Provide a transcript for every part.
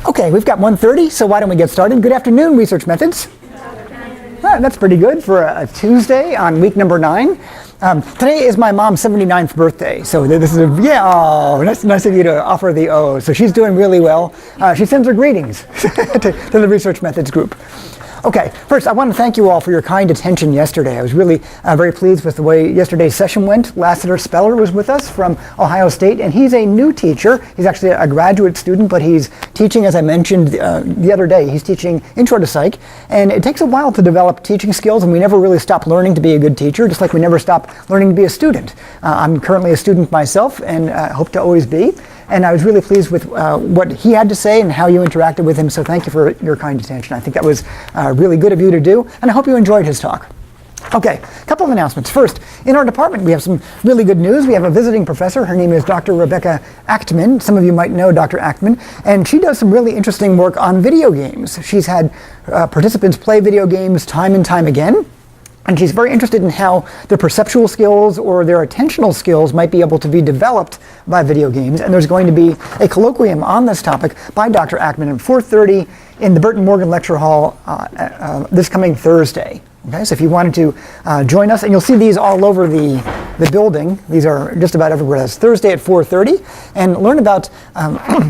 Okay, we've got 1:30, so why don't we get started? Good afternoon, Research Methods. That's pretty good for a Tuesday on week number 9. Today is my mom's 79th birthday, so this is nice of you to offer the O. So she's doing really well. She sends her greetings to the Research Methods group. Okay, first I want to thank you all for your kind attention yesterday. I was really very pleased with the way yesterday's session went. Lassiter Speller was with us from Ohio State, and he's a new teacher. He's actually a graduate student, but he's teaching, as I mentioned the other day, he's teaching Intro to Psych, and it takes a while to develop teaching skills, and we never really stop learning to be a good teacher, just like we never stop learning to be a student. I'm currently a student myself, and hope to always be. And I was really pleased with what he had to say and how you interacted with him, so thank you for your kind attention. I think that was really good of you to do, and I hope you enjoyed his talk. Okay, a couple of announcements. First, in our department we have some really good news. We have a visiting professor. Her name is Dr. Rebecca Achtman. Some of you might know Dr. Achtman, and she does some really interesting work on video games. She's had participants play video games time and time again. And she's very interested in how their perceptual skills or their attentional skills might be able to be developed by video games. And there's going to be a colloquium on this topic by Dr. Achtman at 4:30 in the Burton Morgan Lecture Hall this coming Thursday. Okay, so if you wanted to join us, and you'll see these all over the building. These are just about everywhere. That's Thursday at 4:30, and learn about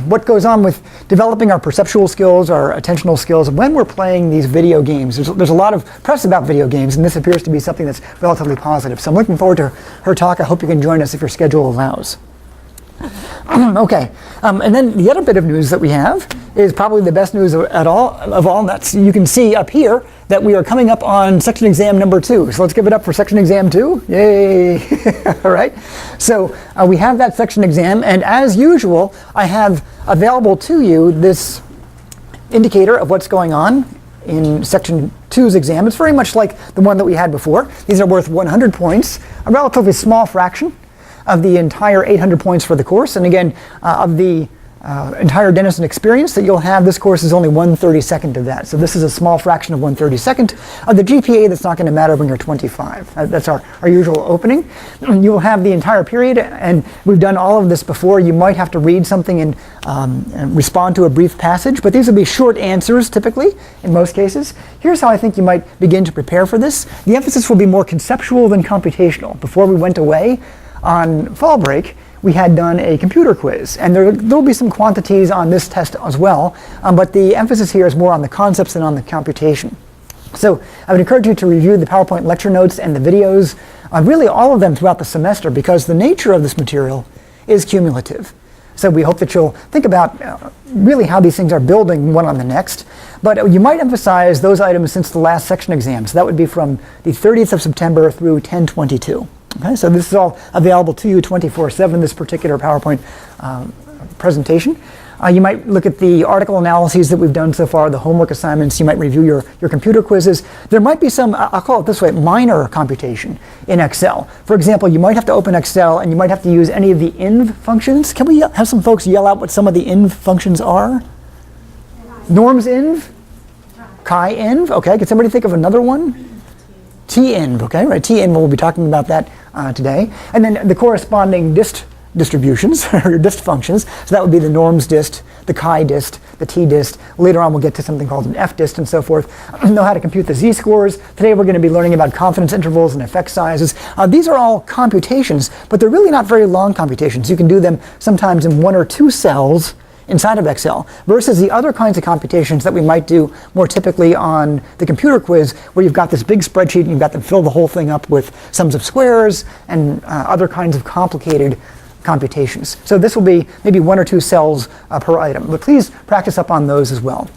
what goes on with developing our perceptual skills, our attentional skills, when we're playing these video games. There's a lot of press about video games, and this appears to be something that's relatively positive. So I'm looking forward to her talk. I hope you can join us if your schedule allows. Okay, and then the other bit of news that we have is probably the best news of all. That's, you can see up here that we are coming up on section exam number 2. So let's give it up for section exam 2. Yay! All right. So we have that section exam, and as usual, I have available to you this indicator of what's going on in section 2's exam. It's very much like the one that we had before. These are worth 100 points, a relatively small fraction of the entire 800 points for the course. And again, of the entire dentist experience that you'll have, this course is only 1/32 of that. So this is a small fraction of 1/32 of the GPA that's not going to matter when you're 25. That's our usual opening. You will have the entire period, and we've done all of this before. You might have to read something and respond to a brief passage, but these will be short answers typically in most cases. Here's how I think you might begin to prepare for this. The emphasis will be more conceptual than computational. Before we went away on fall break, we had done a computer quiz, and there'll be some quantities on this test as well, but the emphasis here is more on the concepts than on the computation. So I would encourage you to review the PowerPoint lecture notes and the videos, really all of them throughout the semester, because the nature of this material is cumulative. So we hope that you'll think about really how these things are building one on the next. But you might emphasize those items since the last section exam. So that would be from the 30th of September through 10/22. Okay, so this is all available to you 24/7, this particular PowerPoint presentation. You might look at the article analyses that we've done so far, the homework assignments. You might review your computer quizzes. There might be some, I'll call it this way, minor computation in Excel. For example, you might have to open Excel and you might have to use any of the inv functions. Can we have some folks yell out what some of the inv functions are? Norms inv? Chi-inv? Okay, can somebody think of another one? T-inv, okay, right, T-inv, we'll be talking about that today. And then the corresponding dist distributions, or dist functions, so that would be the norms dist, the chi-dist, the t-dist. Later on we'll get to something called an f-dist and so forth. Know how to compute the z-scores. Today we're going to be learning about confidence intervals and effect sizes. These are all computations, but they're really not very long computations. You can do them sometimes in 1 or 2 cells inside of Excel, versus the other kinds of computations that we might do more typically on the computer quiz, where you've got this big spreadsheet and you've got to fill the whole thing up with sums of squares and other kinds of complicated computations. So this will be maybe 1 or 2 cells per item, but please practice up on those as well.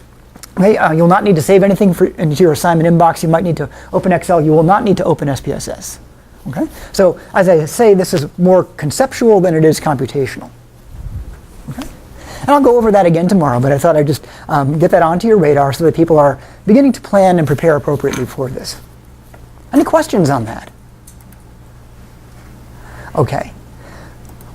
Okay, you'll not need to save anything into your assignment inbox. You might need to open Excel. You will not need to open SPSS. Okay? So as I say, this is more conceptual than it is computational. Okay? And I'll go over that again tomorrow, but I thought I'd just get that onto your radar so that people are beginning to plan and prepare appropriately for this. Any questions on that? Okay.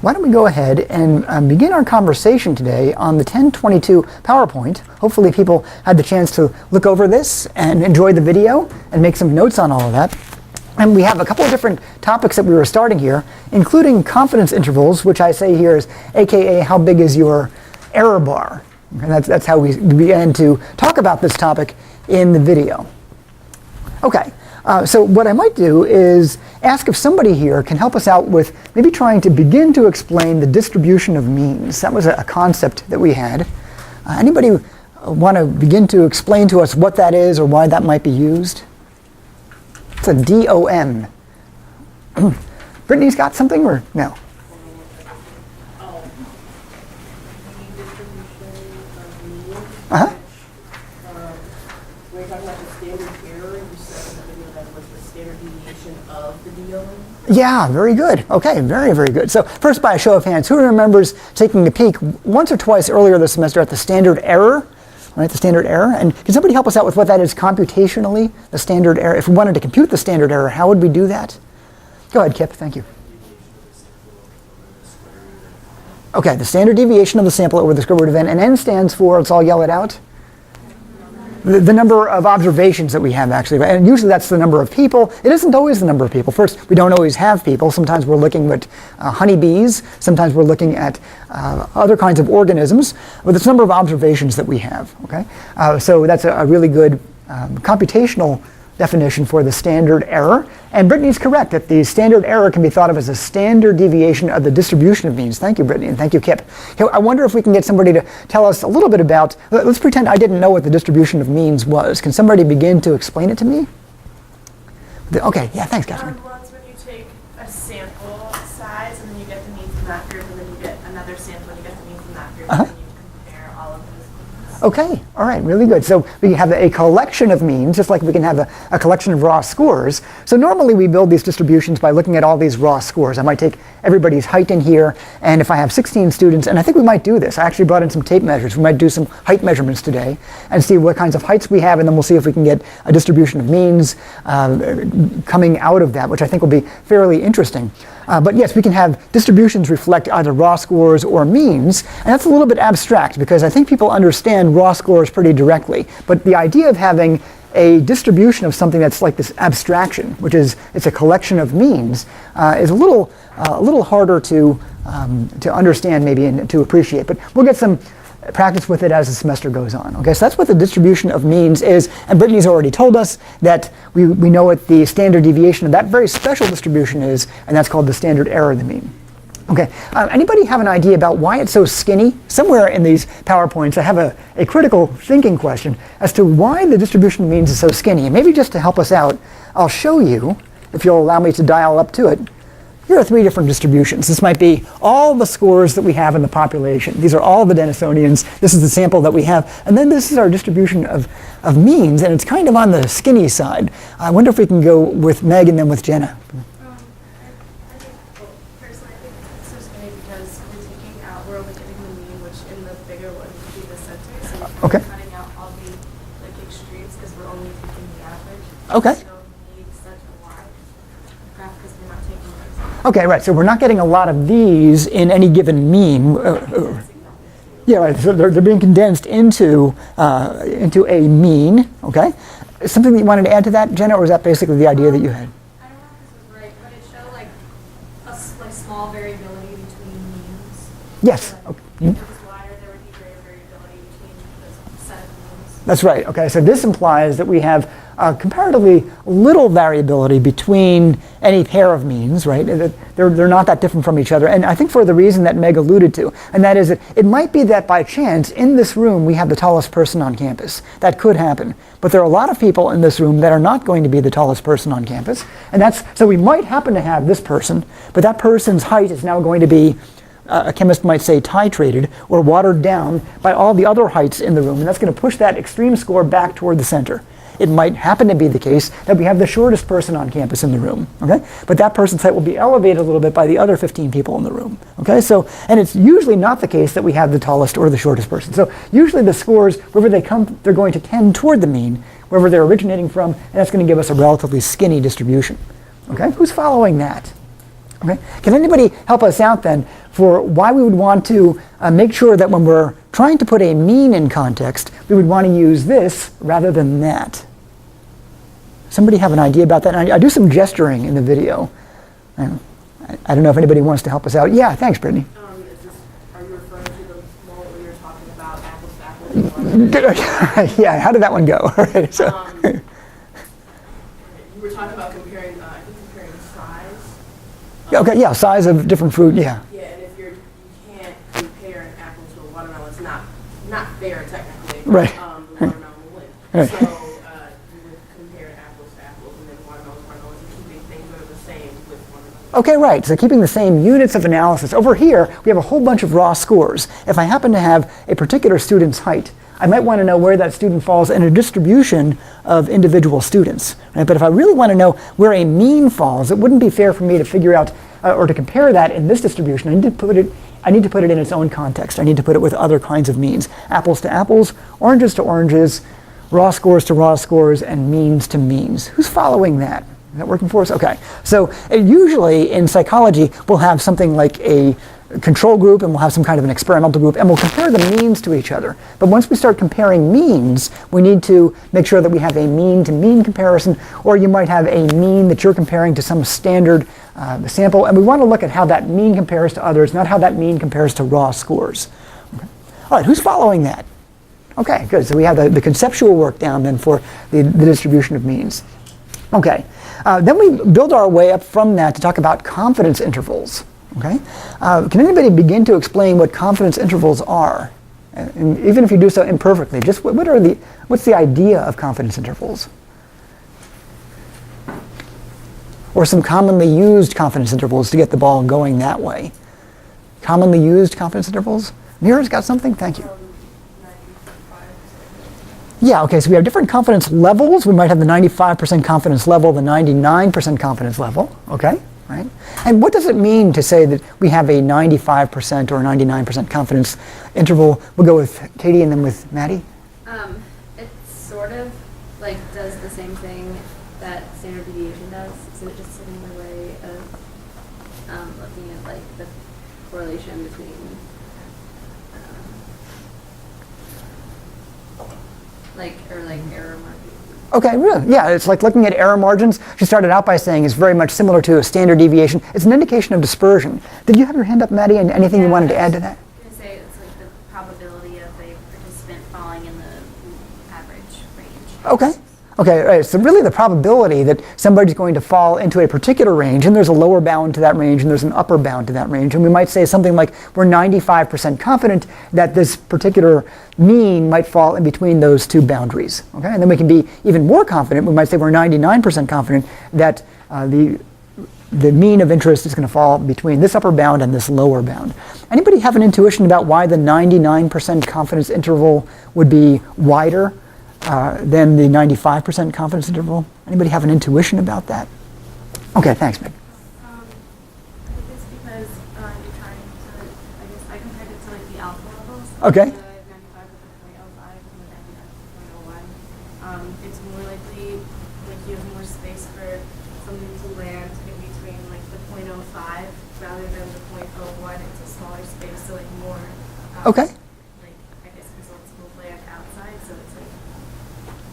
Why don't we go ahead and begin our conversation today on the 1022 PowerPoint. Hopefully people had the chance to look over this and enjoy the video and make some notes on all of that. And we have a couple of different topics that we were starting here, including confidence intervals, which I say here is AKA how big is your error bar. And that's how we began to talk about this topic in the video. Okay, so what I might do is ask if somebody here can help us out with maybe trying to begin to explain the distribution of means. That was a concept that we had. Anybody want to begin to explain to us what that is or why that might be used? It's a DOM. Brittany's got something or no? Uh-huh. We're talking about the standard error. You said in the video that was the standard deviation of the DOM. Yeah, very good. Okay, very, very good. So first, by a show of hands, who remembers taking a peek once or twice earlier this semester at the standard error? Right, the standard error. And can somebody help us out with what that is computationally, the standard error? If we wanted to compute the standard error, how would we do that? Go ahead, Kip. Thank you. Okay, the standard deviation of the sample over the square root of n. And n stands for, let's all yell it out, the number of observations that we have, actually. And usually that's the number of people. It isn't always the number of people. First, we don't always have people. Sometimes we're looking at honeybees. Sometimes we're looking at other kinds of organisms. But it's the number of observations that we have. Okay, so that's a really good computational definition for the standard error. And Brittany's correct that the standard error can be thought of as a standard deviation of the distribution of means. Thank you, Brittany, and thank you, Kip. I wonder if we can get somebody to tell us a little bit about, let's pretend I didn't know what the distribution of means was. Can somebody begin to explain it to me? Okay, yeah, thanks, Catherine. Well, it's when you take a sample size and then you get the mean from that group, and then you get another sample and you get the mean from that group, and then you compare all of those means. Okay, all right, really good. So we have a collection of means, just like we can have a collection of raw scores. So normally we build these distributions by looking at all these raw scores. I might take everybody's height in here, and if I have 16 students, and I think we might do this. I actually brought in some tape measures. We might do some height measurements today and see what kinds of heights we have, and then we'll see if we can get a distribution of means coming out of that, which I think will be fairly interesting. But yes, we can have distributions reflect either raw scores or means, and that's a little bit abstract because I think people understand raw scores pretty directly. But the idea of having a distribution of something that's like this abstraction, which is it's a collection of means, is a little harder to understand maybe and to appreciate. But we'll get some practice with it as the semester goes on. Okay, so that's what the distribution of means is, and Brittany's already told us that we know what the standard deviation of that very special distribution is, and that's called the standard error of the mean. Okay, anybody have an idea about why it's so skinny? Somewhere in these PowerPoints I have a critical thinking question as to why the distribution of means is so skinny. And maybe just to help us out, I'll show you, if you'll allow me to dial up to it. Here are 3 different distributions. This might be all the scores that we have in the population. These are all the Denisonians. This is the sample that we have. And then this is our distribution of means, and it's kind of on the skinny side. I wonder if we can go with Meg and then with Jenna. Personally, I think it's so skinny because we're only getting the mean, which in the bigger one would be the center. So we're cutting out all the extremes because we're only taking the average. Okay. So we need such a wide graph because we're not taking those. Okay, right. So we're not getting a lot of these in any given mean. Yeah, right. So they're being condensed into a mean. Okay. Something that you wanted to add to that, Jenna, or was that basically the idea that you had? I don't know if this was right, but it showed like a small variability between means. Yes. So, Okay. if it was wider, there would be greater variability between the set of means. That's right. Okay, so this implies that we have comparatively little variability between any pair of means, right? They're not that different from each other. And I think for the reason that Meg alluded to, and that is that it might be that by chance in this room we have the tallest person on campus. That could happen. But there are a lot of people in this room that are not going to be the tallest person on campus. And so we might happen to have this person, but that person's height is now going to be a chemist might say titrated or watered down by all the other heights in the room, and that's going to push that extreme score back toward the center. It might happen to be the case that we have the shortest person on campus in the room, okay? But that person's height will be elevated a little bit by the other 15 people in the room, okay? So, and it's usually not the case that we have the tallest or the shortest person. So usually the scores, wherever they come, they're going to tend toward the mean, wherever they're originating from, and that's going to give us a relatively skinny distribution, okay? Who's following that? Okay. Can anybody help us out then for why we would want to make sure that when we're trying to put a mean in context, we would want to use this rather than that? Somebody have an idea about that? And I do some gesturing in the video. I don't know if anybody wants to help us out. Yeah, thanks, Brittany. Are you referring to the moment where you're talking talking about apples to apples. Yeah, how did that one go? All right, so. You were talking about comparing, I think comparing size. Yeah, okay, yeah, size of different fruit, yeah. Yeah, and if you can't compare an apple to a watermelon, it's not fair technically. Right. The watermelon will win. Right. So you would compare apples to apples, and then watermelons, and keeping things that are the same with watermelons. Okay, right, so keeping the same units of analysis. Over here, we have a whole bunch of raw scores. If I happen to have a particular student's height, I might want to know where that student falls in a distribution of individual students. Right? But if I really want to know where a mean falls, it wouldn't be fair for me to figure out or to compare that in this distribution. I need to put it in its own context. I need to put it with other kinds of means. Apples to apples, oranges to oranges, raw scores to raw scores, and means to means. Who's following that? Is that working for us? Okay. So usually in psychology, we'll have something like a control group, and we'll have some kind of an experimental group, and we'll compare the means to each other. But once we start comparing means, we need to make sure that we have a mean-to-mean comparison, or you might have a mean that you're comparing to some standard sample, and we want to look at how that mean compares to others, not how that mean compares to raw scores. Okay. All right, who's following that? Okay, good. So we have the conceptual work down then for the distribution of means. Okay, then we build our way up from that to talk about confidence intervals. Okay, can anybody begin to explain what confidence intervals are? And even if you do so imperfectly, just what's the idea of confidence intervals? Or some commonly used confidence intervals to get the ball going that way. Commonly used confidence intervals? Mira's got something? Thank you. Yeah, okay, so we have different confidence levels. We might have the 95% confidence level, the 99% confidence level, okay? Right? And what does it mean to say that we have a 95% or 99% confidence interval? We'll go with Katie and then with Maddie. It sort of like does the same thing that standard deviation does. So it's just another way of looking at like the correlation between error margins. Okay, really? Yeah, it's like looking at error margins. She started out by saying it's very much similar to a standard deviation. It's an indication of dispersion. Did you have your hand up, Maddie, and anything you wanted to add to that? I was going to say it's like the probability of a participant falling in the average range. Okay. Okay, right. So really the probability that somebody's going to fall into a particular range, and there's a lower bound to that range, and there's an upper bound to that range, and we might say something like we're 95% confident that this particular mean might fall in between those two boundaries. Okay, and then we can be even more confident. We might say we're 99% confident that the mean of interest is going to fall between this upper bound and this lower bound. Anybody have an intuition about why the 99% confidence interval would be wider than the 95% confidence interval? Anybody have an intuition about that? Okay, thanks, Meg. I think it's because you're trying to, I guess I compared it to like the alpha levels. Okay. The 95 with the 0.05 and the 99 with the 0.01. It's more likely like you have more space for something to land in between like the 0.05 rather than the 0.01. It's a smaller space, so like more. Okay.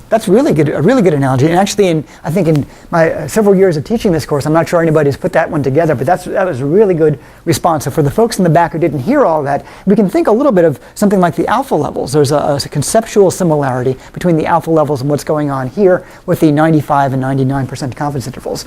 That's really good, a really good analogy. And actually, I think in my several years of teaching this course, I'm not sure anybody's put that one together, but that was a really good response. So for the folks in the back who didn't hear all that, we can think a little bit of something like the alpha levels. There's a conceptual similarity between the alpha levels and what's going on here with the 95 and 99% confidence intervals.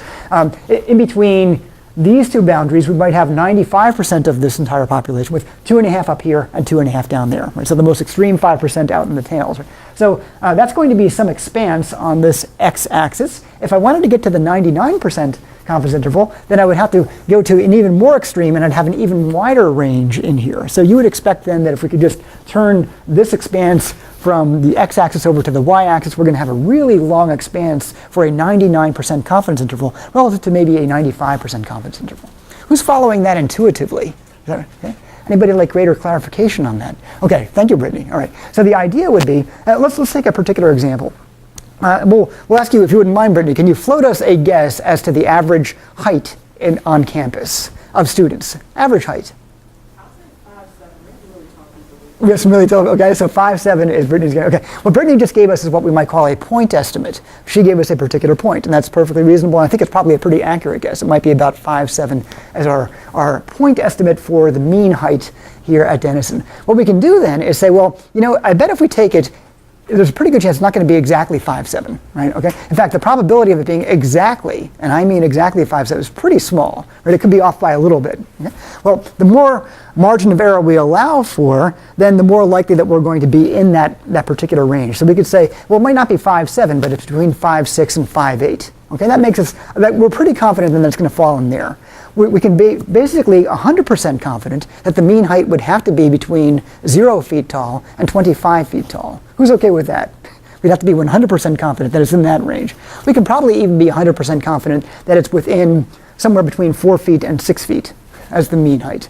In between these two boundaries, we might have 95% of this entire population with 2.5 up here and 2.5 down there. Right? So the most extreme 5% out in the tails. Right? So that's going to be some expanse on this x-axis. If I wanted to get to the 99% confidence interval, then I would have to go to an even more extreme, and I'd have an even wider range in here. So you would expect then that if we could just turn this expanse from the x-axis over to the y-axis, we're going to have a really long expanse for a 99% confidence interval relative to maybe a 95% confidence interval. Who's following that intuitively? Is that okay? Anybody like greater clarification on that? Okay, thank you, Brittany. All right, so the idea would be, let's take a particular example. We'll ask you, if you wouldn't mind, Brittany, can you float us a guess as to the average height on campus of students? Average height. I'll say 5'7". Maybe really tall people. We have some really tall. Okay, so 5'7" is Brittany's guess. Okay, what Brittany just gave us is what we might call a point estimate. She gave us a particular point, and that's perfectly reasonable. And I think it's probably a pretty accurate guess. It might be about 5'7" as our point estimate for the mean height here at Denison. What we can do then is say, well, I bet if we take it, there's a pretty good chance it's not going to be exactly 5.7, right? Okay. In fact, the probability of it being exactly, and I mean exactly 5.7, is pretty small, right? It could be off by a little bit. Okay? Well, the more margin of error we allow for, then the more likely that we're going to be in that particular range. So we could say, well, it might not be 5.7, but it's between 5.6 and 5.8. Okay, that makes us that we're pretty confident that it's going to fall in there. We can be basically 100% confident that the mean height would have to be between 0 feet tall and 25 feet tall. Who's okay with that? We'd have to be 100% confident that it's in that range. We can probably even be 100% confident that it's within somewhere between 4 feet and 6 feet as the mean height.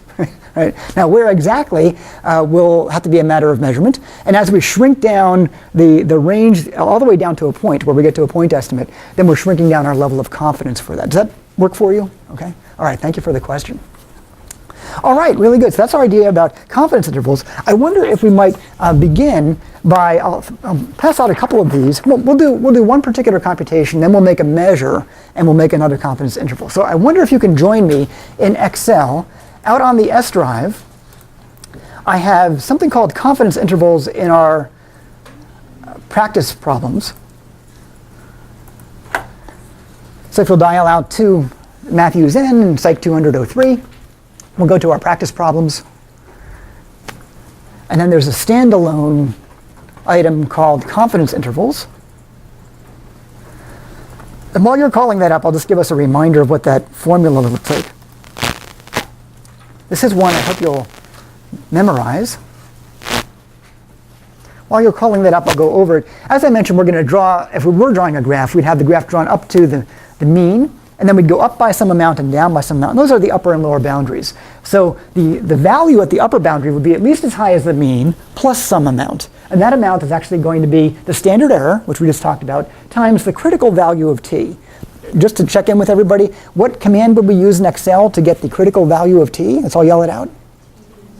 Right? Now, where exactly will have to be a matter of measurement. And as we shrink down the range all the way down to a point where we get to a point estimate, then we're shrinking down our level of confidence for that. Does that work for you? Okay. All right. Thank you for the question. All right. Really good. So that's our idea about confidence intervals. I wonder if we might begin by I'll pass out a couple of these. We'll do one particular computation, then we'll make a measure, and we'll make another confidence interval. So I wonder if you can join me in Excel. Out on the S drive, I have something called confidence intervals in our practice problems. So if you'll dial out to Matthews N and Psych 200-03, we'll go to our practice problems. And then there's a standalone item called confidence intervals. And while you're calling that up, I'll just give us a reminder of what that formula looks like. This is one I hope you'll memorize. While you're calling that up, I'll go over it. As I mentioned, we're going to draw, if we were drawing a graph, we'd have the graph drawn up to the mean, and then we'd go up by some amount and down by some amount. And those are the upper and lower boundaries. So the value at the upper boundary would be at least as high as the mean plus some amount. And that amount is actually going to be the standard error, which we just talked about, times the critical value of t. Just to check in with everybody, what command would we use in Excel to get the critical value of t? Let's all yell it out.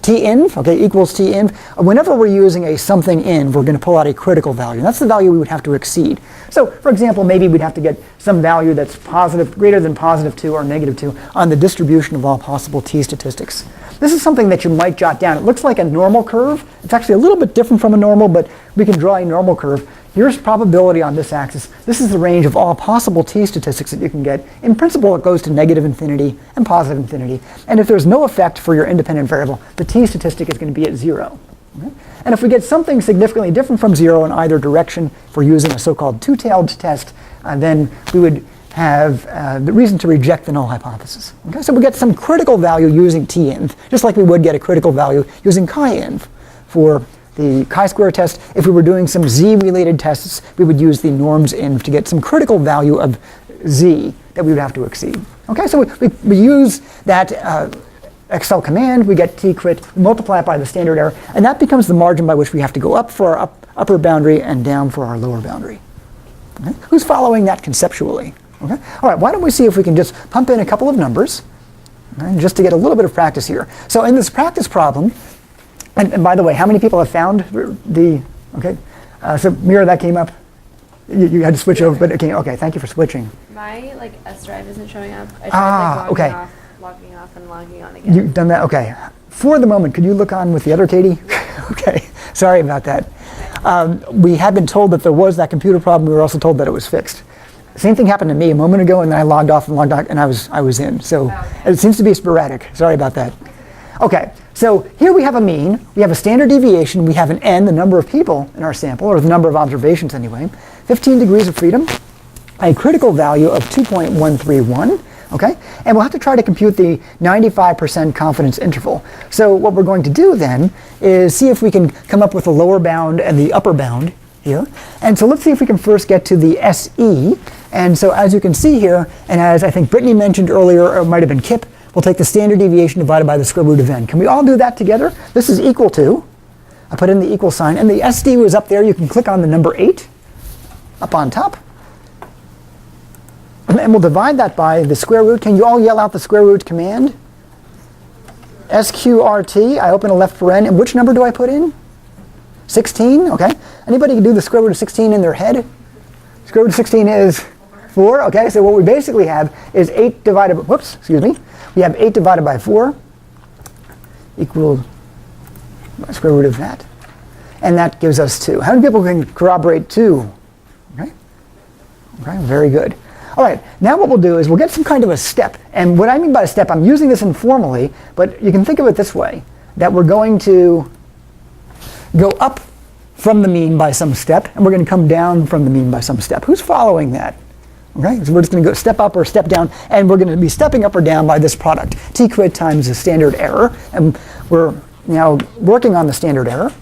Tinv, okay, equals tinv. Whenever we're using a something inv, we're going to pull out a critical value. And that's the value we would have to exceed. So, for example, maybe we'd have to get some value that's positive, greater than +2 or -2 on the distribution of all possible t statistics. This is something that you might jot down. It looks like a normal curve. It's actually a little bit different from a normal, but we can draw a normal curve. Here's probability on this axis. This is the range of all possible t statistics that you can get. In principle, it goes to -infinity and +infinity. And if there's no effect for your independent variable, the t statistic is going to be at 0. Okay? And if we get something significantly different from 0 in either direction, if we're using a so-called two-tailed test, then we would have the reason to reject the null hypothesis. Okay? So we get some critical value using tinv, just like we would get a critical value using chi-inv for the chi-square test. If we were doing some z-related tests, we would use the norms inv to get some critical value of z that we would have to exceed. Okay, so we use that Excel command, we get t-crit, multiply it by the standard error, and that becomes the margin by which we have to go up for our upper boundary and down for our lower boundary. Okay? Who's following that conceptually? Okay? All right, why don't we see if we can just pump in a couple of numbers, right, just to get a little bit of practice here. So in this practice problem, and by the way, how many people have found the, okay, so Mira, that came up. You had to switch over, but it came, okay, thank you for switching. My S drive isn't showing up. I tried okay. logging off and logging on again. You've done that, okay. For the moment, could you look on with the other Katie? Okay, sorry about that. We had been told that there was that computer problem. We were also told that it was fixed. Same thing happened to me a moment ago, and then I logged off and I was in. So it seems to be sporadic. Sorry about that. Okay, so here we have a mean, we have a standard deviation, we have an n, the number of people in our sample, or the number of observations anyway, 15 degrees of freedom, a critical value of 2.131, okay? And we'll have to try to compute the 95% confidence interval. So what we're going to do then is see if we can come up with the lower bound and the upper bound here. And so let's see if we can first get to the SE. And so as you can see here, and as I think Brittany mentioned earlier, or it might have been Kip, we'll take the standard deviation divided by the square root of n. Can we all do that together? This is equal to, I put in the equal sign, and the SD was up there. You can click on the number 8 up on top. And we'll divide that by the square root. Can you all yell out the square root command? SQRT, I open a left paren, and which number do I put in? 16, okay. Anybody can do the square root of 16 in their head? Square root of 16 is 4, okay. So what we basically have is 8 divided by, whoops, excuse me. We have 8 divided by 4 equals Square root of that. And that gives us 2. How many people can corroborate 2? Okay, very good. All right, now what we'll do is we'll get some kind of a step. And what I mean by a step, I'm using this informally, but you can think of it this way, that we're going to go up from the mean by some step, and we're going to come down from the mean by some step. Who's following that? Okay, so we're just going to go step up or step down, and we're going to be stepping up or down by this product, t-crit times the standard error. And we're now working on the standard error,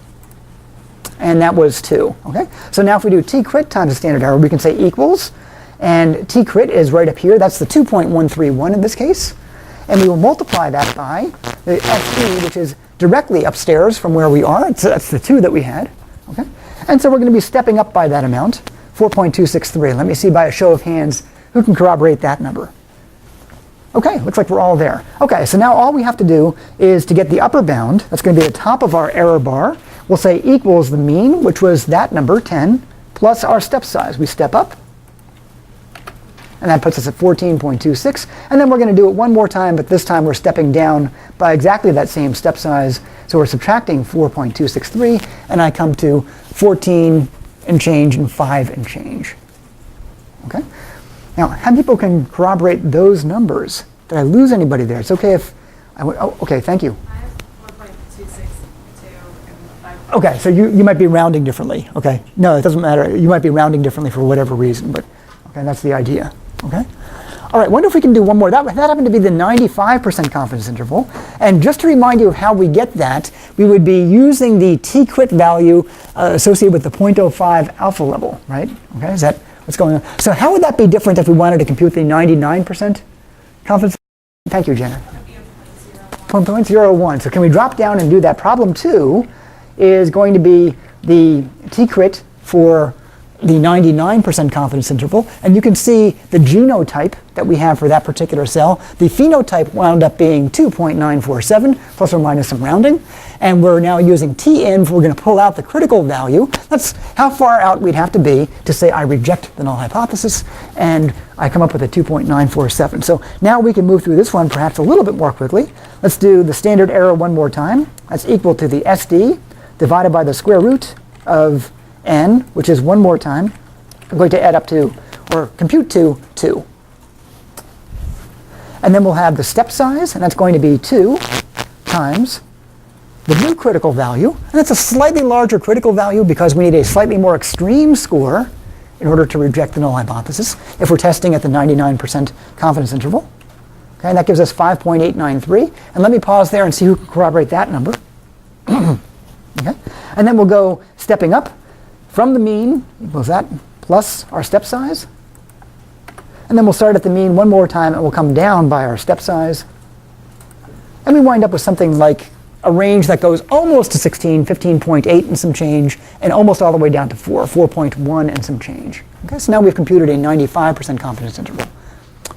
and that was 2. Okay, so now if we do t-crit times the standard error, we can say equals, and t-crit is right up here. That's the 2.131 in this case. And we will multiply that by the SE, which is directly upstairs from where we are. So that's the 2 that we had. Okay, and so we're going to be stepping up by that amount, 4.263. Let me see by a show of hands who can corroborate that number. Okay, looks like we're all there. Okay, so now all we have to do is to get the upper bound. That's going to be the top of our error bar. We'll say equals the mean, which was that number, 10, plus our step size. We step up, and that puts us at 14.26. And then we're going to do it one more time, but this time we're stepping down by exactly that same step size. So we're subtracting 4.263, and I come to 14 and change and 5 and change. Okay? Now, how many people can corroborate those numbers? Did I lose anybody there? It's okay if I went, oh, okay, thank you. I have 1.262 and 5. Okay, so you might be rounding differently. Okay, no, it doesn't matter. You might be rounding differently for whatever reason, but okay, that's the idea. Okay? All right, wonder if we can do one more. That happened to be the 95% confidence interval. And just to remind you of how we get that, we would be using the t-crit value associated with the 0.05 alpha level, right? Okay, is that what's going on? So how would that be different if we wanted to compute the 99% confidence? Thank you, Jenna. 0.01. So can we drop down and do that? Problem 2 is going to be the t-crit for the 99% confidence interval, and you can see the genotype that we have for that particular cell. The phenotype wound up being 2.947, plus or minus some rounding, and we're now using Tn, we're going to pull out the critical value. That's how far out we'd have to be to say I reject the null hypothesis, and I come up with a 2.947. So now we can move through this one perhaps a little bit more quickly. Let's do the standard error one more time. That's equal to the SD divided by the square root of n, which is one more time, I'm going to add up to, or compute to, 2. And then we'll have the step size, and that's going to be 2 times the new critical value. And that's a slightly larger critical value because we need a slightly more extreme score in order to reject the null hypothesis if we're testing at the 99% confidence interval. Okay, and that gives us 5.893. And let me pause there and see who can corroborate that number. Okay, and then we'll go stepping up from the mean equals that plus our step size. And then we'll start at the mean one more time and we'll come down by our step size. And we wind up with something like a range that goes almost to 16, 15.8 and some change, and almost all the way down to 4.1 and some change. Okay, so now we've computed a 95% confidence interval.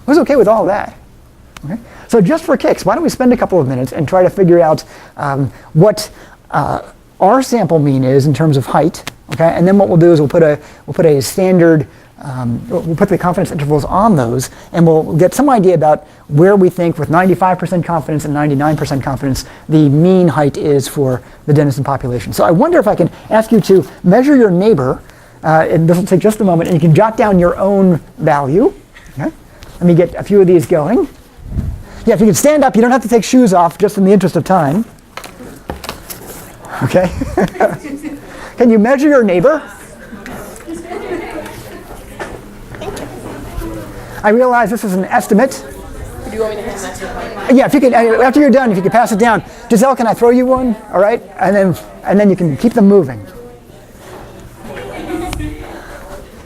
Who's okay with all that? Okay, so just for kicks, why don't we spend a couple of minutes and try to figure out what our sample mean is in terms of height. Okay, and then what we'll do is we'll put a standard, we'll put the confidence intervals on those, and we'll get some idea about where we think with 95% confidence and 99% confidence the mean height is for the denizen population. So I wonder if I can ask you to measure your neighbor, and this will take just a moment, and you can jot down your own value. Okay? Let me get a few of these going. Yeah, if you can stand up, you don't have to take shoes off, just in the interest of time. Okay? Can you measure your neighbor? I realize this is an estimate. Do you want me to hand that to you? Yeah, if you could, after you're done, if you could pass it down. Giselle, can I throw you one? All right, and then you can keep them moving.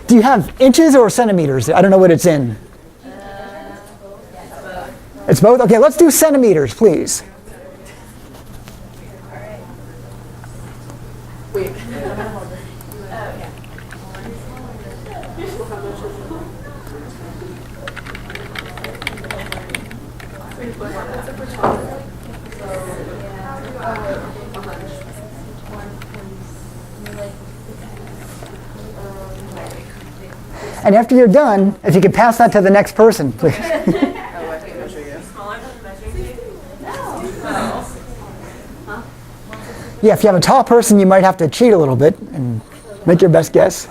Do you have inches or centimeters? I don't know what it's in. It's both? Okay, let's do centimeters, please. Wait. And after you're done, if you could pass that to the next person, please. Oh, I can measure you. Yeah, if you have a tall person, you might have to cheat a little bit and make your best guess.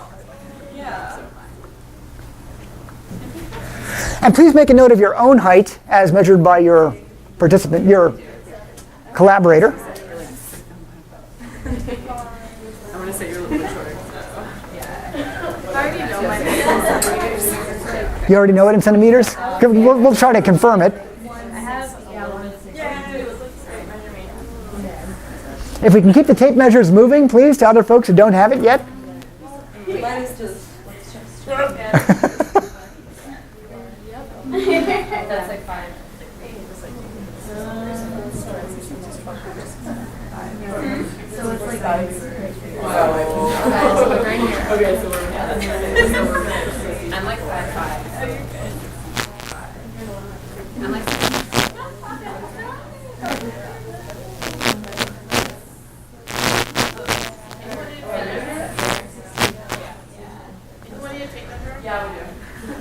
And please make a note of your own height as measured by your participant, your collaborator. I'm going to say you're a little bit shorter. I already know my centimeters. You already know it in centimeters? We'll try to confirm it. I have, If we can keep the tape measures moving, please, to other folks who don't have it yet. That's like 5. So it's like right here. Okay, so we're I'm like 5'5". I'm like 7'.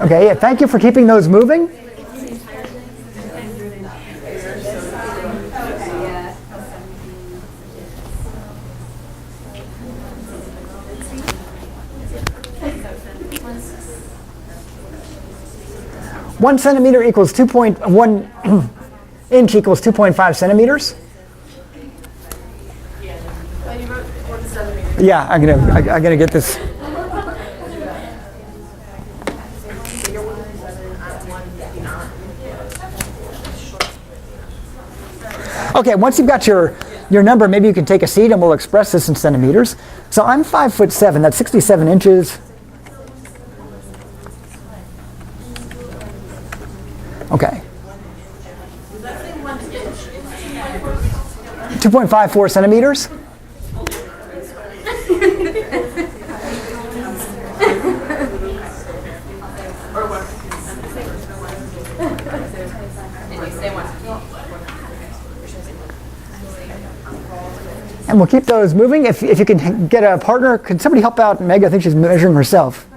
Okay, yeah, thank you for keeping those moving. One centimeter equals 2.1 inch equals 2.5 centimeters. you wrote 1 centimeter. Yeah, I'm gonna get this. Okay, once you've got your number, maybe you can take a seat and we'll express this in centimeters. So I'm 5'7", that's 67 inches. Okay. 2.54 centimeters. And we'll keep those moving. If you can get a partner, can somebody help out Meg? I think she's measuring herself.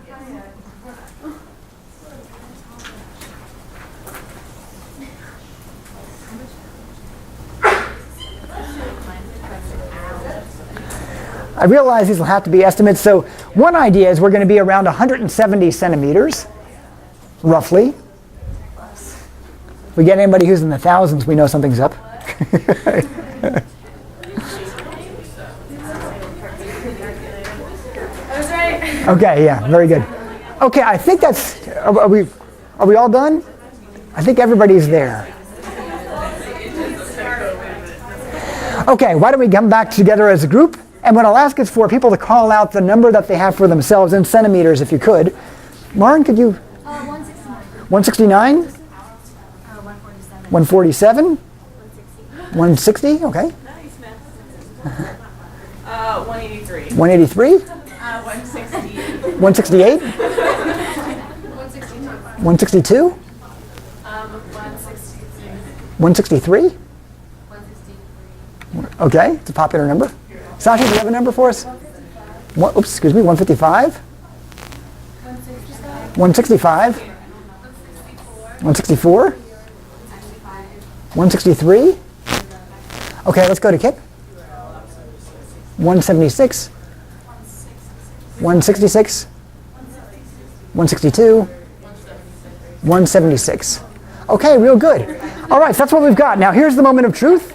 I realize these will have to be estimates, so one idea is we're going to be around 170 centimeters, roughly. We get anybody who's in the thousands, we know something's up. Okay, yeah, very good. Okay, I think that's, are we all done? I think everybody's there. Okay, why don't we come back together as a group? And what I'll ask is for people to call out the number that they have for themselves in centimeters, if you could. Lauren, could you? 169. 169? 147. 160, okay. Nice, man. 183. 183. 168. 168. 162. 163. Okay, it's a popular number. Sasha, do you have a number for us? Oops, excuse me, 155? 165? 164? 163? Okay, let's go to Kip. 176? 166? 162? 176. Okay, real good. All right, so that's what we've got. Now here's the moment of truth.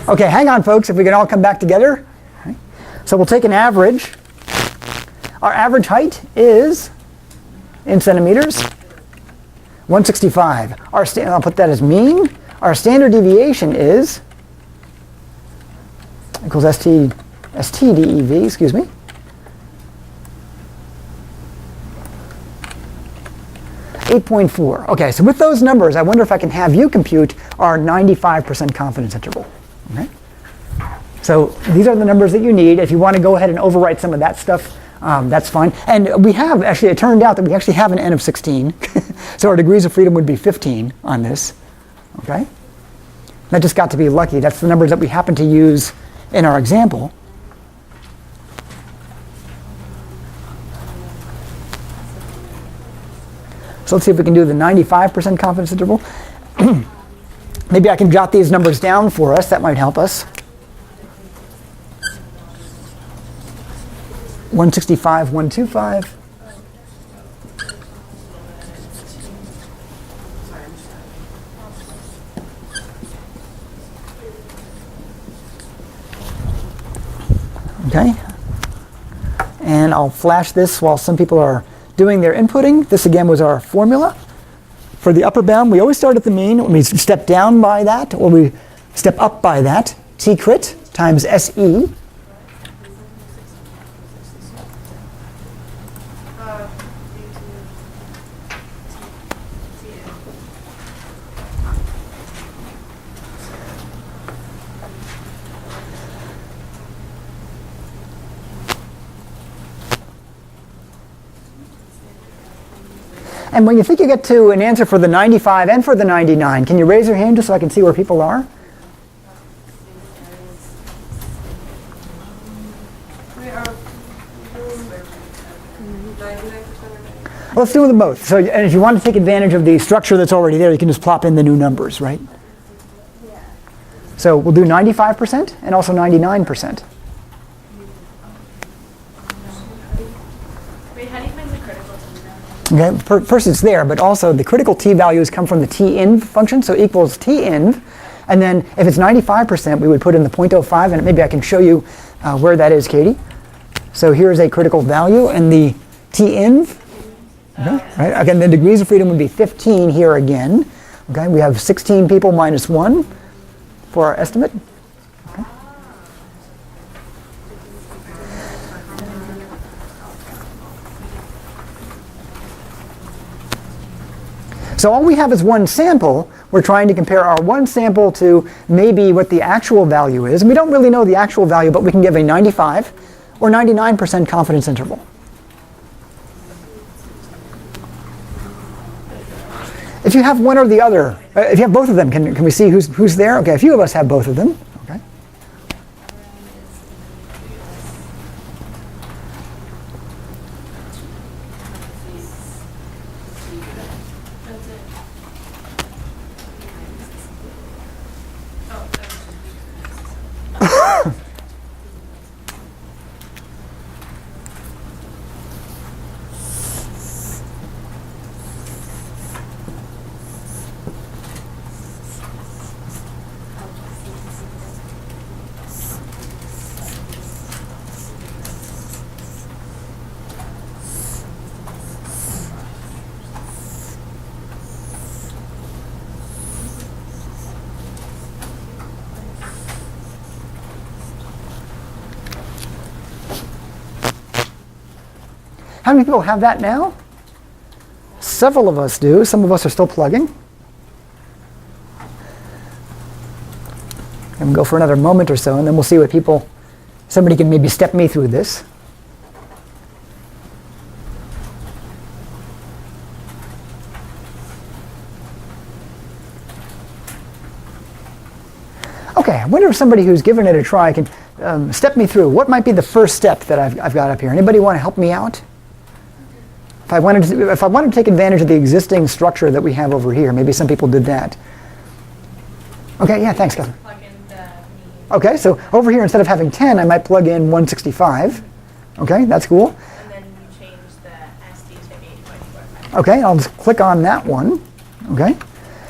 Okay, hang on, folks, if we can all come back together. Okay. So we'll take an average. Our average height is, in centimeters, 165. I'll put that as mean. Our standard deviation is, equals STDEV, excuse me. .4. Okay, so with those numbers, I wonder if I can have you compute our 95% confidence interval. Okay? So these are the numbers that you need. If you want to go ahead and overwrite some of that stuff, that's fine. And we have, actually, it turned out that we actually have an n of 16. So our degrees of freedom would be 15 on this. Okay? That just got to be lucky. That's the numbers that we happen to use in our example. So let's see if we can do the 95% confidence interval. Maybe I can jot these numbers down for us. That might help us. 165, 125. Okay. And I'll flash this while some people are doing their inputting. This again was our formula. For the upper bound, we always start at the mean. When we step down by that, or we step up by that, T crit times SE. And when you think you get to an answer for the 95 and for the 99, can you raise your hand just so I can see where people are? Let's do them both. So and if you want to take advantage of the structure that's already there, you can just plop in the new numbers, right? So we'll do 95% and also 99%. Wait, how do you find the critical T value? Okay, first it's there, but also the critical T values come from the Tinv function, so equals Tinv. And then if it's 95%, we would put in the 0.05, and maybe I can show you where that is, Katie. So here's a critical value, and the Tinv. Okay, right? Again, the degrees of freedom would be 15 here again. Okay, we have 16 people minus 1 for our estimate. Okay. So all we have is one sample. We're trying to compare our one sample to maybe what the actual value is. And we don't really know the actual value, but we can give a 95 or 99% confidence interval. If you have one or the other, if you have both of them, can we see who's there? Okay, a few of us have both of them. Okay. How many people have that now? Several of us do. Some of us are still plugging. And we'll go for another moment or so, and then we'll see what people, somebody can maybe step me through this. Okay, I wonder if somebody who's given it a try can step me through. What might be the first step that I've got up here? Anybody want to help me out? If I wanted to take advantage of the existing structure that we have over here, maybe some people did that. Okay, yeah, thanks, Catherine. Plug in the mean. Okay, so over here, instead of having 10, I might plug in 165. Okay, that's cool. And then you change the SD to 8.45. Okay, I'll just click on that one. Okay.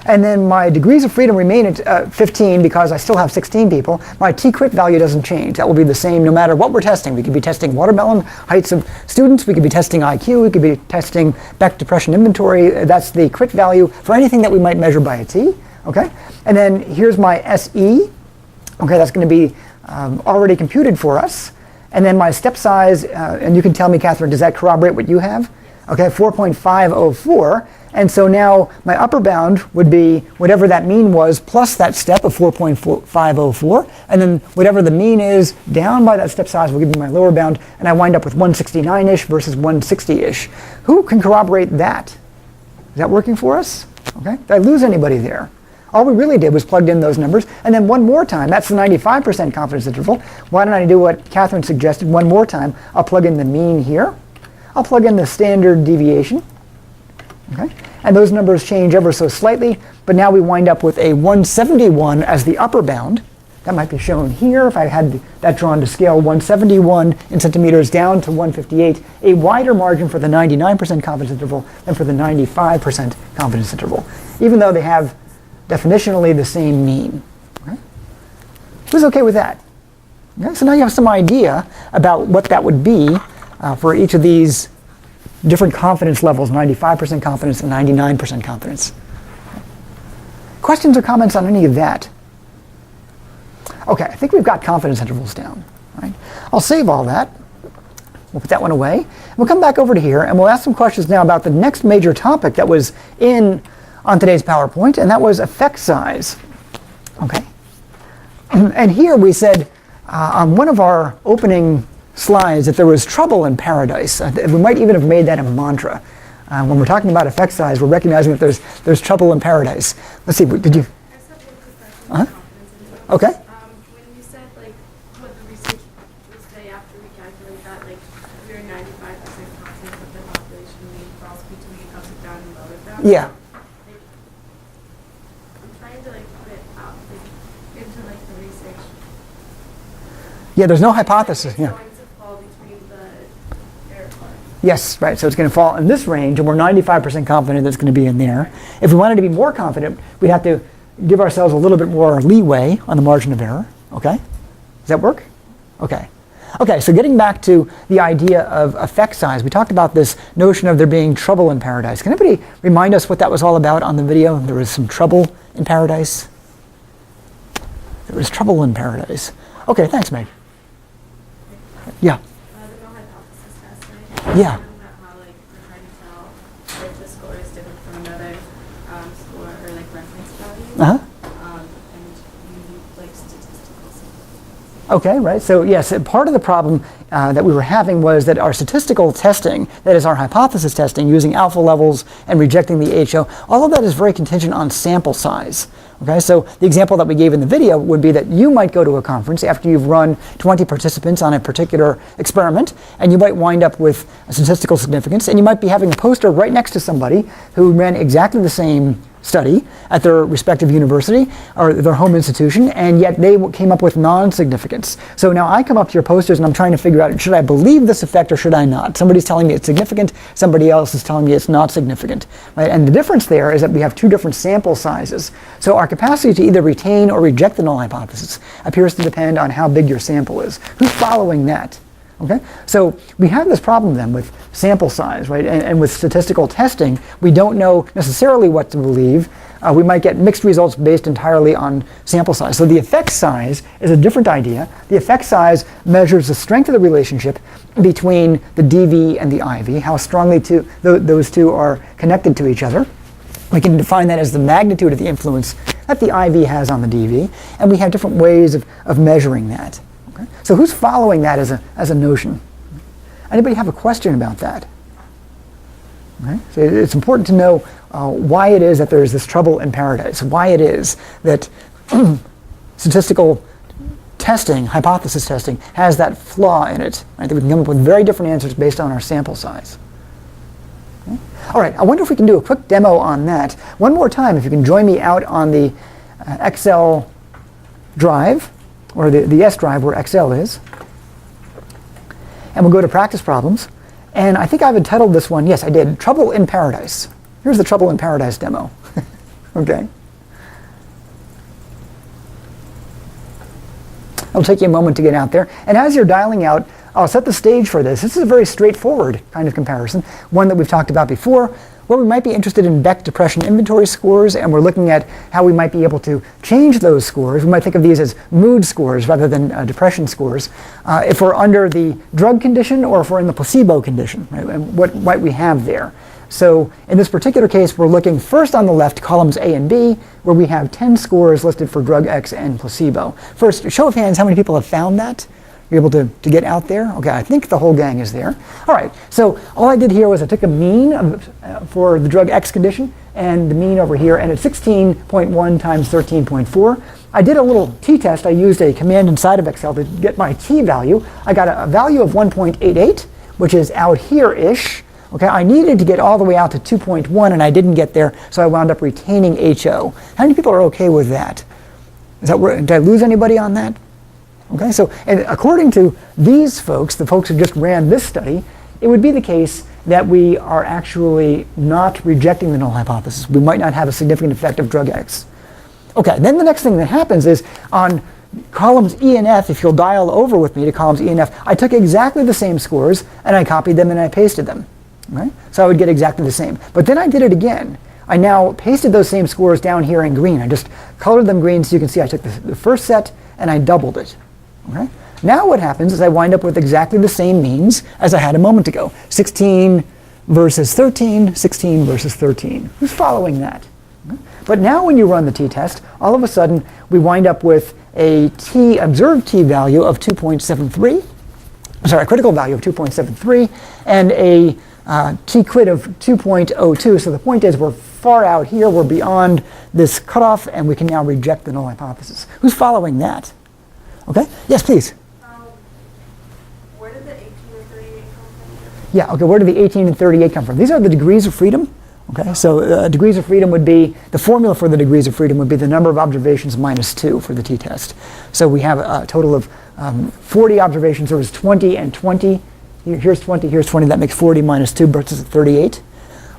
And then my degrees of freedom remain at 15 because I still have 16 people. My T-crit value doesn't change. That will be the same no matter what we're testing. We could be testing watermelon heights of students. We could be testing IQ. We could be testing Beck depression inventory. That's the crit value for anything that we might measure by a T. Okay. And then here's my SE. Okay, that's going to be already computed for us. And then my step size, and you can tell me, Catherine, does that corroborate what you have? Okay, 4.504. And so now my upper bound would be whatever that mean was plus that step of 4.504. And then whatever the mean is down by that step size will give me my lower bound. And I wind up with 169-ish versus 160-ish. Who can corroborate that? Is that working for us? Okay. Did I lose anybody there? All we really did was plugged in those numbers. And then one more time, that's the 95% confidence interval. Why don't I do what Catherine suggested one more time? I'll plug in the mean here. I'll plug in the standard deviation. Okay. And those numbers change ever so slightly, but now we wind up with a 171 as the upper bound. That might be shown here if I had that drawn to scale 171 in centimeters down to 158, a wider margin for the 99% confidence interval than for the 95% confidence interval, even though they have definitionally the same mean. Okay? Who's okay with that? Okay, so now you have some idea about what that would be for each of these different confidence levels, 95% confidence and 99% confidence. Questions or comments on any of that? Okay, I think we've got confidence intervals down. Right? I'll save all that. We'll put that one away. We'll come back over to here and we'll ask some questions now about the next major topic that was on today's PowerPoint, and that was effect size. Okay. And here we said on one of our opening slides that there was trouble in paradise. We might even have made that a mantra. When we're talking about effect size, we're recognizing that there's trouble in paradise. Let's see, did you? I just have one quick question. Okay. When you said like what the research would say after we calculate that, like we're 95% confident that the population mean falls between upside down and lower down. Yeah. Like, I'm trying to like put it out like into like the research. Yeah, there's no hypothesis. It's Yeah. going to fall between the error part. Yes, right. So it's going to fall in this range, and we're 95% confident that it's going to be in there. If we wanted to be more confident, we'd have to give ourselves a little bit more leeway on the margin of error. Okay? Does that work? Okay. Okay, so getting back to the idea of effect size, we talked about this notion of there being trouble in paradise. Can anybody remind us what that was all about on the video? There was some trouble in paradise. There was trouble in paradise. Okay, thanks, Meg. Yeah. The null hypothesis test, right? Yeah. About how like we're trying to tell if the score is different from another score or like reference value. Uh-huh. And you need like statistical significance. Okay, right. So yes, part of the problem that we were having was that our statistical testing, that is our hypothesis testing using alpha levels and rejecting the HO, all of that is very contingent on sample size. Okay, so the example that we gave in the video would be that you might go to a conference after you've run 20 participants on a particular experiment, and you might wind up with a statistical significance, and you might be having a poster right next to somebody who ran exactly the same study at their respective university or their home institution, and yet they came up with non-significance. So now I come up to your posters and I'm trying to figure out, should I believe this effect or should I not? Somebody's telling me it's significant, somebody else is telling me it's not significant. Right? And the difference there is that we have two different sample sizes. So our capacity to either retain or reject the null hypothesis appears to depend on how big your sample is. Who's following that? Okay, so we have this problem then with sample size, right? And with statistical testing, we don't know necessarily what to believe. We might get mixed results based entirely on sample size. So the effect size is a different idea. The effect size measures the strength of the relationship between the DV and the IV, how strongly those two are connected to each other. We can define that as the magnitude of the influence that the IV has on the DV, and we have different ways of measuring that. Okay? So who's following that as a notion? Anybody have a question about that? Okay? So it's important to know why it is that there is this trouble in paradise, why it is that statistical testing, hypothesis testing, has that flaw in it, right? That we can come up with very different answers based on our sample size. Okay? All right, I wonder if we can do a quick demo on that. One more time, if you can join me out on the Excel drive, or the S drive where Excel is. And we'll go to practice problems. And I think I've entitled this one, yes I did, Trouble in Paradise. Here's the Trouble in Paradise demo. Okay. It'll take you a moment to get out there. And as you're dialing out, I'll set the stage for this. This is a very straightforward kind of comparison, one that we've talked about before, where we might be interested in Beck depression inventory scores, and we're looking at how we might be able to change those scores. We might think of these as mood scores rather than depression scores, if we're under the drug condition or if we're in the placebo condition, right? And what might we have there. So in this particular case, we're looking first on the left, columns A and B, where we have 10 scores listed for drug X and placebo. First, show of hands, how many people have found that? You're able to get out there? Okay, I think the whole gang is there. All right, so all I did here was I took a mean for the drug X condition and the mean over here, and it's 16.1 times 13.4. I did a little t-test. I used a command inside of Excel to get my t-value. I got a value of 1.88, which is out here-ish. Okay, I needed to get all the way out to 2.1 and I didn't get there, so I wound up retaining HO. How many people are okay with that? Did I lose anybody on that? Okay, so and according to these folks, the folks who just ran this study, it would be the case that we are actually not rejecting the null hypothesis. We might not have a significant effect of drug X. Okay, then the next thing that happens is on columns E and F, if you'll dial over with me to columns E and F, I took exactly the same scores and I copied them and I pasted them. Right? So I would get exactly the same. But then I did it again. I now pasted those same scores down here in green. I just colored them green so you can see I took the first set and I doubled it. Okay? Now what happens is I wind up with exactly the same means as I had a moment ago. 16 versus 13, 16 versus 13. Who's following that? Okay? But now when you run the t-test, all of a sudden we wind up with a observed t-value of 2.73, sorry, a critical value of 2.73, and a t-crit of 2.02. So the point is we're far out here, we're beyond this cutoff, and we can now reject the null hypothesis. Who's following that? Okay, yes, please. Where did the 18 and 38 come from? Yeah, okay, where did the 18 and 38 come from? These are the degrees of freedom. Okay, so degrees of freedom would be, the formula for the degrees of freedom would be the number of observations minus 2 for the t-test. So we have a total of 40 observations. There was 20 and 20. Here's 20, here's 20. That makes 40 minus 2 puts us at 38.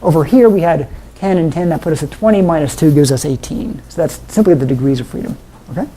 Over here we had 10 and 10. That put us at 20 minus 2 gives us 18. So that's simply the degrees of freedom. Okay?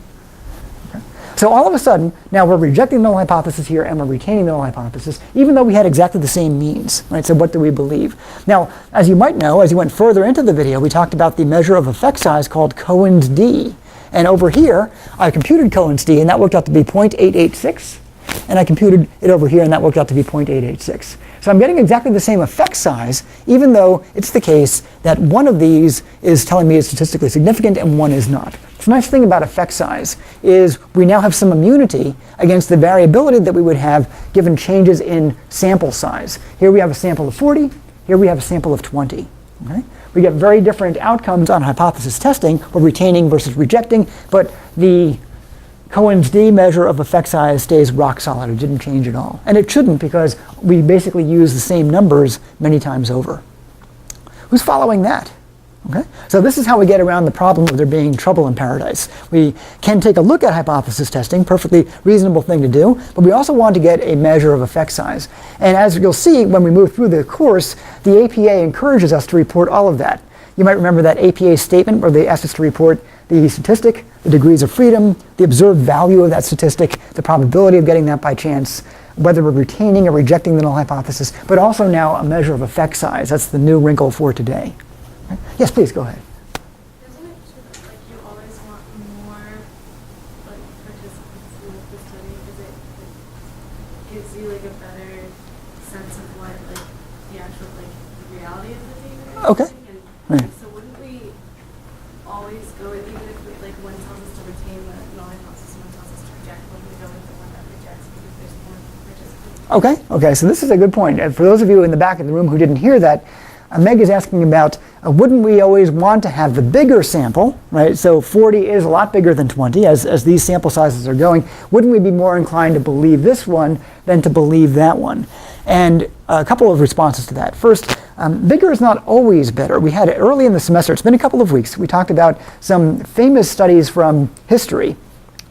So all of a sudden, now we're rejecting the null hypothesis here and we're retaining the null hypothesis, even though we had exactly the same means. Right? So what do we believe? Now, as you might know, as you went further into the video, we talked about the measure of effect size called Cohen's d. And over here, I computed Cohen's d, and that worked out to be 0.886. And I computed it over here, and that worked out to be 0.886. So I'm getting exactly the same effect size, even though it's the case that one of these is telling me it's statistically significant and one is not. The nice thing about effect size is we now have some immunity against the variability that we would have given changes in sample size. Here we have a sample of 40. Here we have a sample of 20. Okay? We get very different outcomes on hypothesis testing, or retaining versus rejecting, but the Cohen's d measure of effect size stays rock solid. It didn't change at all. And it shouldn't, because we basically use the same numbers many times over. Who's following that? Okay? So this is how we get around the problem of there being trouble in paradise. We can take a look at hypothesis testing, perfectly reasonable thing to do, but we also want to get a measure of effect size. And as you'll see when we move through the course, the APA encourages us to report all of that. You might remember that APA statement where they asked us to report the statistic, the degrees of freedom, the observed value of that statistic, the probability of getting that by chance, whether we're retaining or rejecting the null hypothesis, but also now a measure of effect size. That's the new wrinkle for today. Okay? Yes, please, go ahead. Isn't it true that like you always want more like participants in the study because it gives you like a better sense of what like the actual like the reality of the data is? Okay. And Right. so wouldn't we always go with, even if we, like one tells us to retain the null hypothesis and one tells us to reject, wouldn't we go with the one that rejects because there's more participants? Okay, so this is a good point. For those of you in the back of the room who didn't hear that, Meg is asking about wouldn't we always want to have the bigger sample, right? So 40 is a lot bigger than 20 as these sample sizes are going. Wouldn't we be more inclined to believe this one than to believe that one? And a couple of responses to that. First, bigger is not always better. We had it early in the semester. It's been a couple of weeks. We talked about some famous studies from history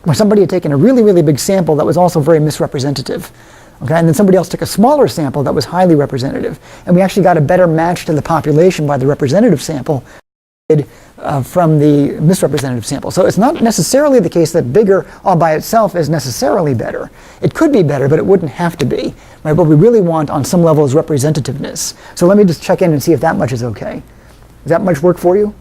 where somebody had taken a really, really big sample that was also very misrepresentative. Okay, and then somebody else took a smaller sample that was highly representative. And we actually got a better match to the population by the representative sample from the misrepresentative sample. So it's not necessarily the case that bigger all by itself is necessarily better. It could be better, but it wouldn't have to be. Right? What we really want on some level is representativeness. So let me just check in and see if that much is okay. Is that much work for you?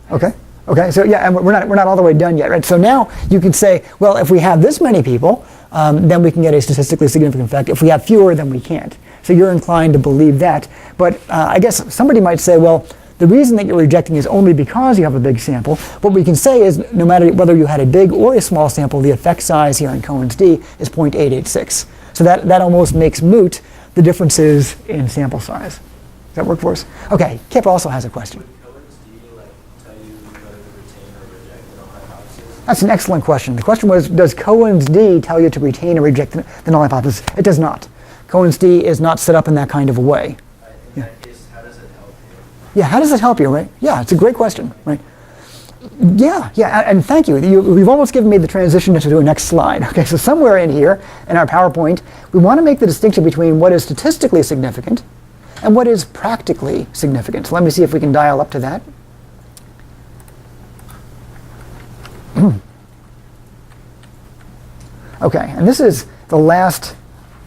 Yeah. Okay. Okay, so yeah, and we're not all the way done yet, right? So now you can say, well, if we have this many people, then we can get a statistically significant effect. If we have fewer, then we can't. So you're inclined to believe that. But I guess somebody might say, well, the reason that you're rejecting is only because you have a big sample. What we can say is no matter whether you had a big or a small sample, the effect size here in Cohen's d is 0.886. So that almost makes moot the differences in sample size. Does that work for us? Okay, Kip also has a question. That's an excellent question. The question was, does Cohen's d tell you to retain or reject the null hypothesis? It does not. Cohen's d is not set up in that kind of a way. Yeah, how does it help you, right? Yeah, it's a great question, right? Yeah, and thank you. You've almost given me the transition to the next slide. Okay, so somewhere in here, in our PowerPoint, we want to make the distinction between what is statistically significant and what is practically significant. So let me see if we can dial up to that. Okay, and this is the last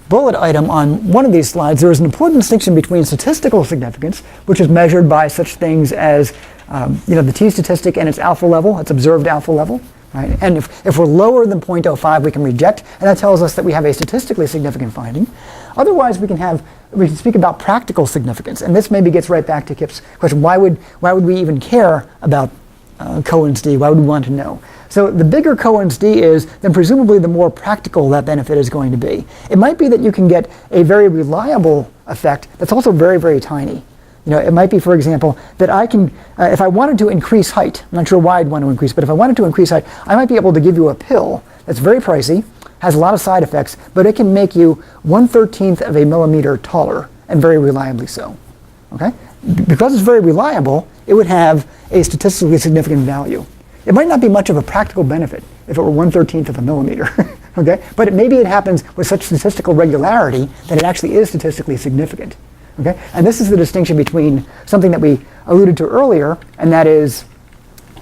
bullet item on one of these slides. There is an important distinction between statistical significance, which is measured by such things as the t-statistic and its alpha level, its observed alpha level. Right? And if we're lower than 0.05, we can reject, and that tells us that we have a statistically significant finding. Otherwise, we can speak about practical significance, and this maybe gets right back to Kip's question: why would we even care about Cohen's d? Why would we want to know? So the bigger Cohen's d is, then presumably the more practical that benefit is going to be. It might be that you can get a very reliable effect that's also very, very tiny. It might be, for example, that I can, if I wanted to increase height, I'm not sure why I'd want to increase, but if I wanted to increase height, I might be able to give you a pill that's very pricey, has a lot of side effects, but it can make you 1/13 of a millimeter taller, and very reliably so. Okay? Because it's very reliable, it would have a statistically significant value. It might not be much of a practical benefit if it were 1/13 of a millimeter. Okay? But maybe it happens with such statistical regularity that it actually is statistically significant. Okay? And this is the distinction between something that we alluded to earlier, and that is,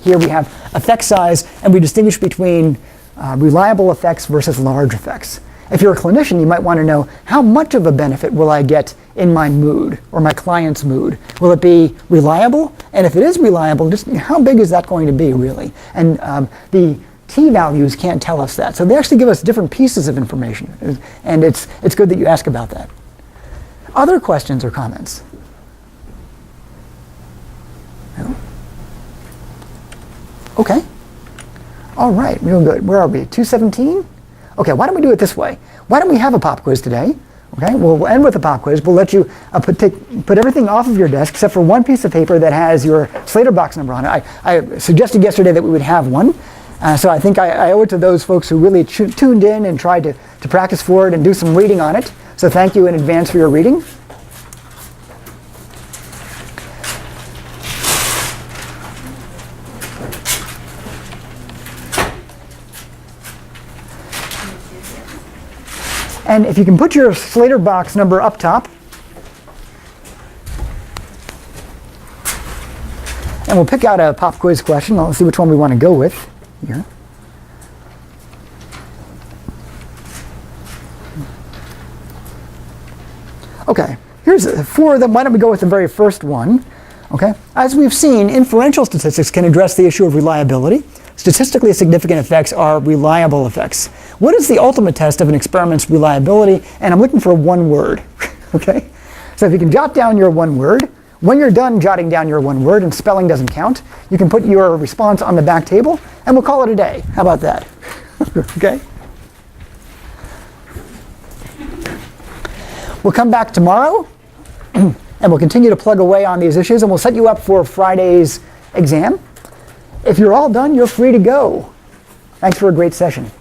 here we have effect size, and we distinguish between reliable effects versus large effects. If you're a clinician, you might want to know, how much of a benefit will I get in my mood or my client's mood? Will it be reliable? And if it is reliable, just how big is that going to be, really? And the t-values can't tell us that. So they actually give us different pieces of information, and it's good that you ask about that. Other questions or comments? No? Okay. All right, real good. Where are we? 2:17? Okay, why don't we do it this way? Why don't we have a pop quiz today? Okay, we'll end with a pop quiz. We'll let you put everything off of your desk except for one piece of paper that has your Slater box number on it. I suggested yesterday that we would have one. So I think I owe it to those folks who really tuned in and tried to practice for it and do some reading on it. So thank you in advance for your reading. And if you can put your Slater box number up top, and we'll pick out a pop quiz question. Let's see which one we want to go with here. Okay, here's 4 of them. Why don't we go with the very first one? Okay, as we've seen, inferential statistics can address the issue of reliability. Statistically significant effects are reliable effects. What is the ultimate test of an experiment's reliability? And I'm looking for one word. Okay, so if you can jot down your one word, when you're done jotting down your one word, and spelling doesn't count, you can put your response on the back table, and we'll call it a day. How about that? Okay. We'll come back tomorrow, and we'll continue to plug away on these issues, and we'll set you up for Friday's exam. If you're all done, you're free to go. Thanks for a great session.